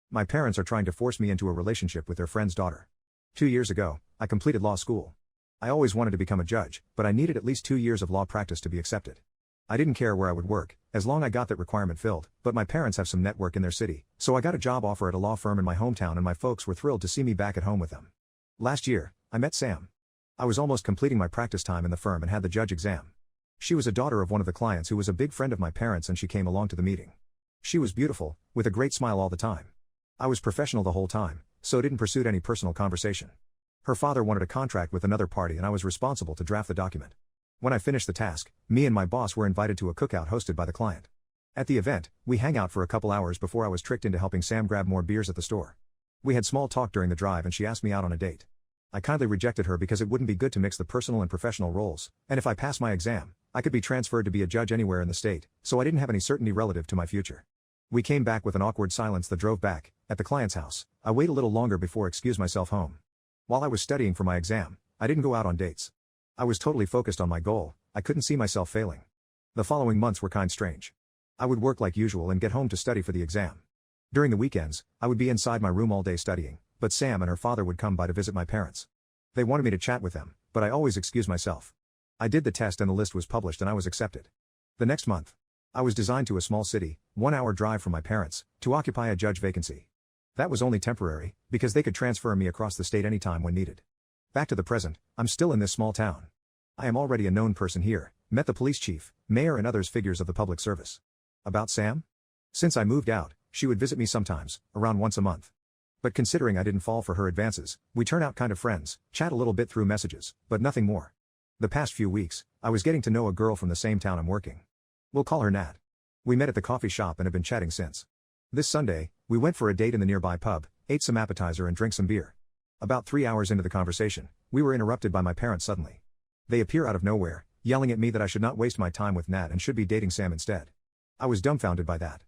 My parents are trying to force me into a relationship with their friend's daughter. 2 years ago, I completed law school. I always wanted to become a judge, but I needed at least 2 years of law practice to be accepted. I didn't care where I would work, as long I got that requirement filled, but my parents have some network in their city, so I got a job offer at a law firm in my hometown and my folks were thrilled to see me back at home with them. Last year, I met Sam. I was almost completing my practice time in the firm and had the judge exam. She was a daughter of one of the clients who was a big friend of my parents and she came along to the meeting. She was beautiful, with a great smile all the time. I was professional the whole time, so didn't pursue any personal conversation. Her father wanted a contract with another party and I was responsible to draft the document. When I finished the task, me and my boss were invited to a cookout hosted by the client. At the event, we hang out for a couple hours before I was tricked into helping Sam grab more beers at the store. We had small talk during the drive and she asked me out on a date. I kindly rejected her because it wouldn't be good to mix the personal and professional roles, and if I passed my exam, I could be transferred to be a judge anywhere in the state, so I didn't have any certainty relative to my future. We came back with an awkward silence that drove back. At the client's house, I waited a little longer before excuse myself home. While I was studying for my exam, I didn't go out on dates. I was totally focused on my goal, I couldn't see myself failing. The following months were kind strange. I would work like usual and get home to study for the exam. During the weekends, I would be inside my room all day studying, but Sam and her father would come by to visit my parents. They wanted me to chat with them, but I always excused myself. I did the test and the list was published and I was accepted. The next month, I was designed to a small city, 1-hour drive from my parents, to occupy a judge vacancy. That was only temporary, because they could transfer me across the state anytime when needed. Back to the present, I'm still in this small town. I am already a known person here, met the police chief, mayor and others figures of the public service. About Sam? Since I moved out, she would visit me sometimes, around once a month. But considering I didn't fall for her advances, we turn out kind of friends, chat a little bit through messages, but nothing more. The past few weeks, I was getting to know a girl from the same town I'm working. We'll call her Nat. We met at the coffee shop and have been chatting since. This Sunday, we went for a date in the nearby pub, ate some appetizer and drank some beer. About 3 hours into the conversation, we were interrupted by my parents suddenly. They appear out of nowhere, yelling at me that I should not waste my time with Nat and should be dating Sam instead. I was dumbfounded by that.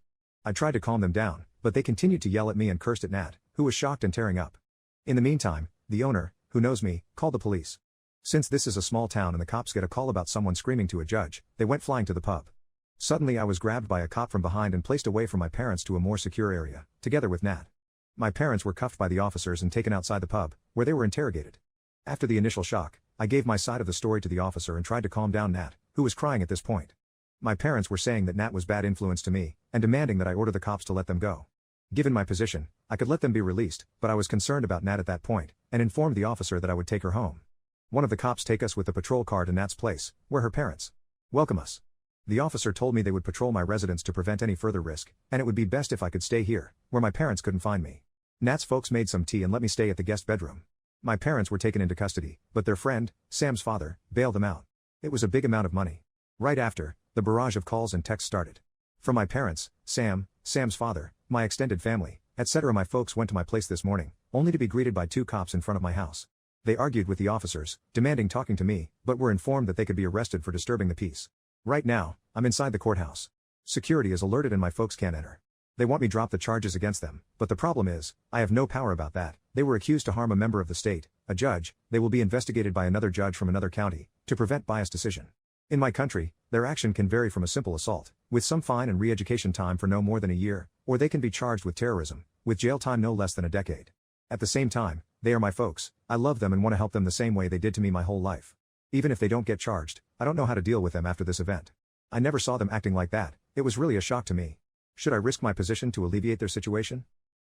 I tried to calm them down, but they continued to yell at me and cursed at Nat, who was shocked and tearing up. In the meantime, the owner, who knows me, called the police. Since this is a small town and the cops get a call about someone screaming to a judge, they went flying to the pub. Suddenly I was grabbed by a cop from behind and placed away from my parents to a more secure area, together with Nat. My parents were cuffed by the officers and taken outside the pub, where they were interrogated. After the initial shock, I gave my side of the story to the officer and tried to calm down Nat, who was crying at this point. My parents were saying that Nat was bad influence to me, and demanding that I order the cops to let them go. Given my position, I could let them be released, but I was concerned about Nat at that point, and informed the officer that I would take her home. One of the cops take us with the patrol car to Nat's place, where her parents welcome us. The officer told me they would patrol my residence to prevent any further risk, and it would be best if I could stay here, where my parents couldn't find me. Nat's folks made some tea and let me stay at the guest bedroom. My parents were taken into custody, but their friend, Sam's father, bailed them out. It was a big amount of money. Right after, the barrage of calls and texts started. From my parents, Sam's father, my extended family, etc. My folks went to my place this morning, only to be greeted by 2 cops in front of my house. They argued with the officers, demanding talking to me, but were informed that they could be arrested for disturbing the peace. Right now, I'm inside the courthouse. Security is alerted and my folks can't enter. They want me to drop the charges against them, but the problem is, I have no power about that. They were accused to harm a member of the state, a judge. They will be investigated by another judge from another county, to prevent biased decision. In my country, their action can vary from a simple assault, with some fine and re-education time for no more than a year, or they can be charged with terrorism, with jail time no less than a decade. At the same time, they are my folks. I love them and want to help them the same way they did to me my whole life. Even if they don't get charged, I don't know how to deal with them after this event. I never saw them acting like that. It was really a shock to me. Should I risk my position to alleviate their situation?